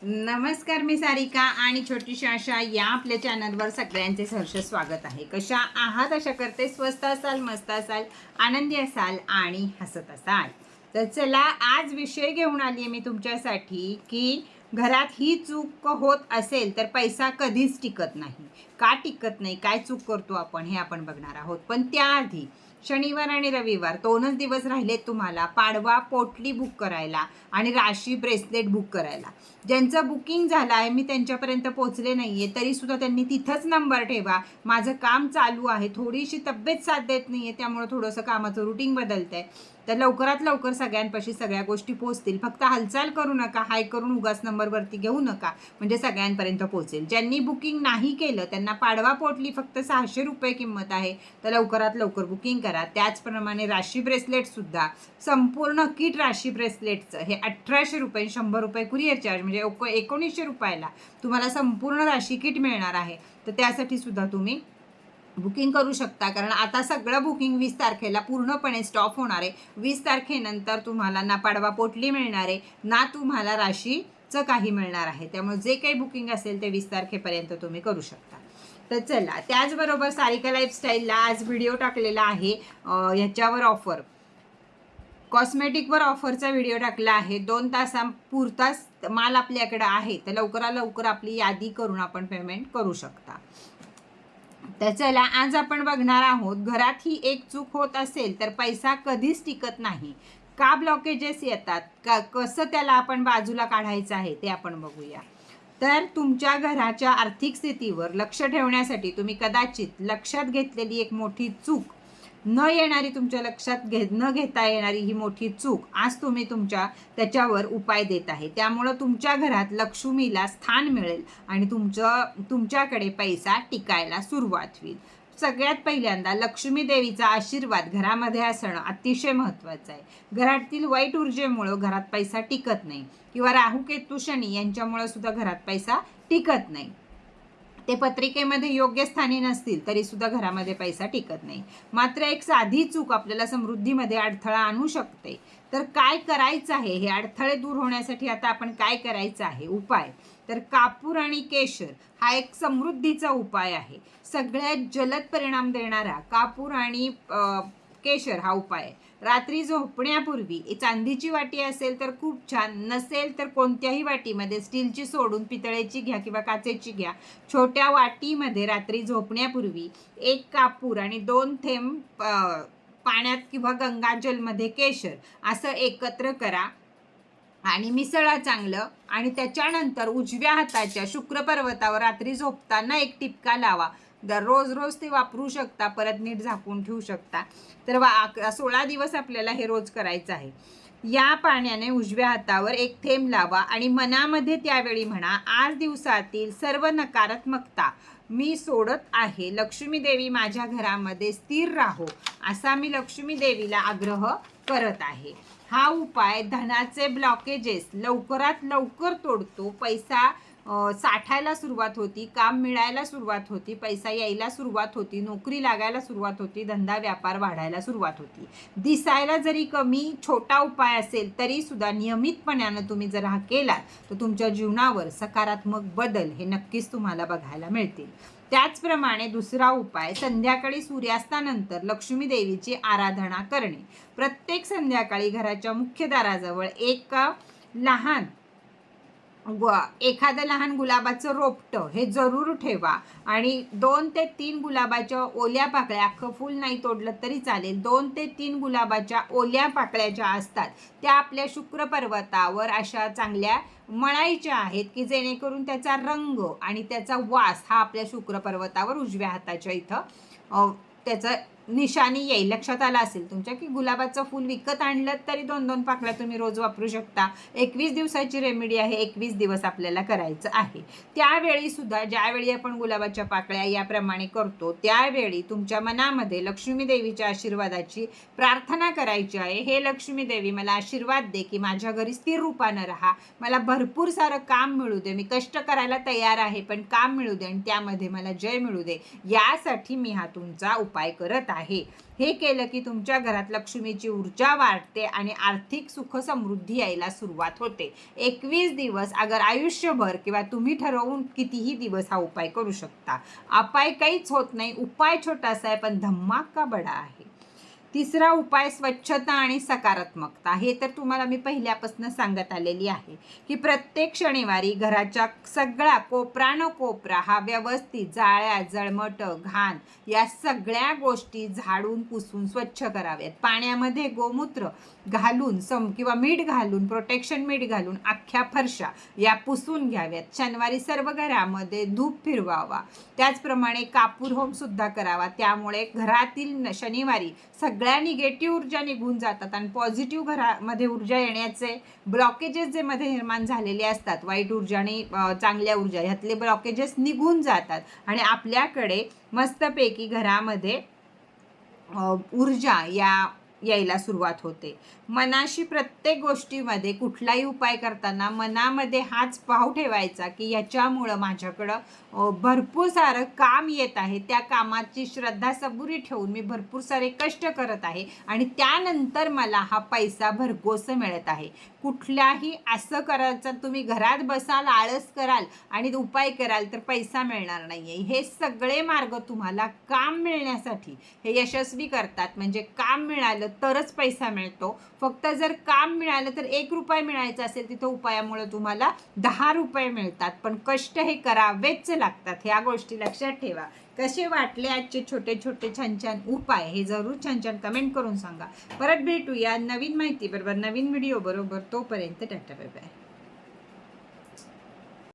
नमस्कार, मी सारिका आणि छोटीशी आशा या आपल्या चॅनलवर सगळ्यांचे सहर्ष स्वागत आहे. कशा आहात? आशा करते स्वस्त असाल, मस्त असाल, आनंदी असाल आणि हसत असाल. तर चला, आज विषय घेऊन आली आहे मी तुमच्यासाठी की घरात ही चूक होत असेल तर पैसा कधीच टिकत नाही. का टिकत नाही, काय चूक करतो आपण हे आपण बघणार आहोत. पण त्याआधी शनिवार आणि रविवार 2च दिवस राहिलेत तुम्हाला पाडवा पोटली बुक करायला आणि राशी ब्रेसलेट बुक करायला. ज्यांचं बुकिंग झालं आहे, मी त्यांच्यापर्यंत पोहोचले नाही आहे, तरीसुद्धा त्यांनी तिथंच नंबर ठेवा. माझं काम चालू आहे, थोडीशी तब्येत साथ देत नाही आहे, त्यामुळे थोडंसं कामाचं रुटीन बदलतं आहे. तर लवकरात लवकर सगळ्यांपाशी सगळ्या गोष्टी पोहोचतील. फक्त हालचाल करू नका, हाय करून उगाच नंबरवरती घेऊ नका, म्हणजे सगळ्यांपर्यंत पोहोचेल. ज्यांनी बुकिंग नाही केलं त्यांना पाडवा पोटली फक्त 600 रुपये किंमत आहे, तर लवकरात लवकर बुकिंग करा. त्याचप्रमाणे राशी ब्रेसलेटसुद्धा संपूर्ण किट राशी ब्रेसलेटचं हे 1800 रुपये, 100 रुपये कुरिअर चार्ज, म्हणजे 1900 रुपयाला तुम्हाला संपूर्ण राशी किट मिळणार आहे. तर त्यासाठी सुद्धा तुम्ही बुकिंग करू शकता, कारण आता सगळं बुकिंग 20 तारखेला पूर्णपणे स्टॉप होणार आहे. 20 तारखेनंतर तुम्हाला ना पाडवा पोटली मिळणार आहे, ना तुम्हाला राशीचं काही मिळणार आहे. त्यामुळे जे काही बुकिंग असेल ते 20 तारखेपर्यंत तुम्ही करू शकता. तर चला, त्याचबरोबर सारिका लाईफस्टाईलला आज व्हिडिओ टाकलेला आहे, ह्याच्यावर ऑफर, कॉस्मेटिकवर ऑफरचा व्हिडिओ टाकला आहे. 2 तासापुरताच माल आपल्याकडे आहे, तर लवकरात लवकर आपली यादी करून आपण पेमेंट करू शकता. तर चला, आज आपण बघणार आहोत, घरात ही एक चूक होत असेल तर पैसा कधीच टिकत नाही. का ब्लॉकेजेस येतात, का कसं त्याला आपण बाजूला काढायचं आहे ते आपण बघूया. तर तुमच्या घराच्या आर्थिक स्थितीवर लक्ष ठेवण्यासाठी तुम्ही कदाचित लक्षात घेतलेली एक मोठी चूक, न येणारी, तुमच्या लक्षात न घेता येणारी ही मोठी चूक आज तुम्ही त्याच्यावर उपाय देत आहे. त्यामुळं तुमच्या घरात लक्ष्मीला स्थान मिळेल आणि तुमच्याकडे पैसा टिकायला सुरुवात होईल. सगळ्यात पहिल्यांदा लक्ष्मी देवीचा आशीर्वाद घरामध्ये असणं अतिशय महत्त्वाचं आहे. घरातील वाईट ऊर्जेमुळं घरात पैसा टिकत नाही, किंवा राहू केतू शनी यांच्यामुळं सुद्धा घरात पैसा टिकत नाही. ते पत्रिकेमध्ये योग्य स्थानी नसतील तरी सुद्धा घरामध्ये पैसा टिकत नाही. मात्र एक साधी चूक आपल्याला समृद्धीमध्ये अडथळा आणू शकते. तर काय करायचं आहे, हे अडथळे दूर होण्यासाठी आता आपण काय करायचं आहे उपाय, तर कापूर आणि केशर हा एक समृद्धीचा उपाय आहे. सगळ्यात जलद परिणाम देणारा कापूर आणि केशर हा उपाय आहे. रात्री झोपण्यापूर्वी चांदीची वाटी असेल तर खूप छान, नसेल तर कोणत्याही वाटीमध्ये, स्टीलची सोडून पितळेची घ्या किंवा काचेची घ्या, छोट्या वाटीमध्ये रात्री झोपण्यापूर्वी 1 कापूर आणि 2 थेंब पाण्यात किंवा गंगाजलमध्ये केशर असं एकत्र करा आणि मिसळा चांगलं. आणि त्याच्यानंतर उजव्या हाताच्या शुक्र पर्वतावर रात्री झोपताना एक टिपका लावा. रोज रोज ते वापरू शकता, परत नीट झाकून ठेवू शकता. तर 16 दिवस आपल्याला हे रोज करायचं आहे. या पाण्याने उजव्या हातावर एक थेंब लावा आणि मनामध्ये त्यावेळी म्हणा, आज दिवसातील सर्व नकारात्मकता मी सोडत आहे, लक्ष्मी देवी माझ्या घरामध्ये स्थिर राहो, असा मी लक्ष्मी देवीला आग्रह करत आहे. हा उपाय धनाचे ब्लॉकेजेस लवकरात लवकर तोडतो. पैसा साठायला सुरुवात होती, काम मिळायला सुरुवात होती, पैसा यायला सुरुवात होती, नोकरी लागायला सुरुवात होती, धंदा व्यापार वाढायला सुरुवात होती. दिसायला जरी कमी छोटा उपाय असेल तरी सुद्धा नियमितपणानं तुम्ही जर हा केलात तर तुमच्या जीवनावर सकारात्मक बदल हे नक्कीच तुम्हाला बघायला मिळतील. त्याचप्रमाणे दुसरा उपाय, संध्याकाळी सूर्यास्तानंतर लक्ष्मी देवीची आराधना करणे. प्रत्येक संध्याकाळी घराच्या मुख्य दाराजवळ एखादं लहान गुलाबाचं रोपटं हे जरूर ठेवा आणि 2 ते 3 गुलाबाच्या ओल्या पाकळ्या, अख्खं फूल नाही तोडलं तरी चालेल, 2 ते 3 गुलाबाच्या ओल्या पाकळ्या ज्या असतात त्या आपल्या शुक्र पर्वतावर अशा चांगल्या मळायच्या आहेत, की जेणेकरून त्याचा रंग आणि त्याचा वास हा आपल्या शुक्र पर्वतावर उजव्या हाताच्या इथं त्याचं निशाणी येईल. लक्षात आलं असेल तुमच्या की गुलाबाचं फूल विकत आणलं तरी 2-2 पाकळ्या तुम्ही रोज वापरू शकता. 21 दिवसाची रेमेडी आहे, 21 दिवस आपल्याला करायचं आहे. त्यावेळी सुद्धा ज्यावेळी आपण गुलाबाच्या पाकळ्या याप्रमाणे करतो त्यावेळी तुमच्या मनामध्ये लक्ष्मी देवीच्या आशीर्वादाची प्रार्थना करायची आहे. हे लक्ष्मी देवी, मला आशीर्वाद दे की माझ्या घरी स्थिर रूपानं राहा, मला भरपूर सारं काम मिळू दे, मी कष्ट करायला तयार आहे पण काम मिळू दे आणि त्यामध्ये मला जय मिळू दे, यासाठी मी हा तुमचा उपाय करत आहे. आहे. हे केलं की तुमच्या घरात लक्ष्मीची ऊर्जा वाढते आणि आर्थिक सुख समृद्धी यायला सुरुवात होते. 21 दिवस अगर आयुष्यभर किंवा तुम्ही ठरवून कितीही दिवस हा उपाय करू शकता. अपाय काहीच होत नाही. उपाय छोटासा आहे पण धमाका बडा आहे. तिसरा उपाय स्वच्छता आणि सकारात्मकता. हे तर तुम्हाला मी पहिल्यापासून सांगत आलेली आहे की प्रत्येक शनिवारी घराच्या सगळा कोपरा न कोपरा हा व्यवस्थित जाळ्या जळमट घाण या सगळ्या गोष्टी झाडून पुसून स्वच्छ कराव्यात. पाण्यामध्ये गोमूत्र घालून किंवा मीठ घालून प्रोटेक्शन मीठ घालून अख्ख्या फरशा या पुसून घ्याव्यात. शनिवारी सर्व घरामध्ये धूप फिरवावा. त्याचप्रमाणे कापूर होम सुद्धा करावा. त्यामुळे घरातील शनिवारी सगळ्या निगेटिव्ह ऊर्जा निघून जातात आणि पॉझिटिव्ह घरामध्ये ऊर्जा येण्याचे ब्लॉकेजेस जे मध्ये निर्माण झालेले असतात, वाईट ऊर्जा आणि चांगल्या ऊर्जा ह्यातले ब्लॉकेजेस निघून जातात आणि आपल्याकडे मस्तपैकी घरामध्ये ऊर्जा यायला सुरुवात होते. मनाशी प्रत्येक गोष्टीमध्ये कुठलाही उपाय करताना मनामध्ये हाच भाव ठेवायचा की याच्यामुळं माझ्याकडं भरपूर सारं काम येत आहे. त्या कामाची श्रद्धा सबुरी ठेवून मी भरपूर सारे कष्ट करत आहे आणि त्यानंतर मला हा पैसा भरघोस मिळत आहे. कुठल्याही असं करायचं तुम्ही घरात बसाल, आळस कराल आणि उपाय कराल तर पैसा मिळणार नाही आहे. हे सगळे मार्ग तुम्हाला काम मिळण्यासाठी हे यशस्वी करतात. म्हणजे काम मिळालं तरच पैसा मिळतो. फक्त जर काम मिळालं तर 1 रुपया मिळायचा असेल तिथं उपायामुळे तुम्हाला 10 रुपये मिळतात. पण कष्ट हे करावेच लागतात. ह्या गोष्टी लक्षात ठेवा. कसे वाटले आजचे छोटे छोटे छान छान उपाय हे जरूर छान छान कमेंट करून सांगा. परत भेटूया नवीन माहिती बरोबर नवीन व्हिडिओ बरोबर. तोपर्यंत टाटा बाय बाय.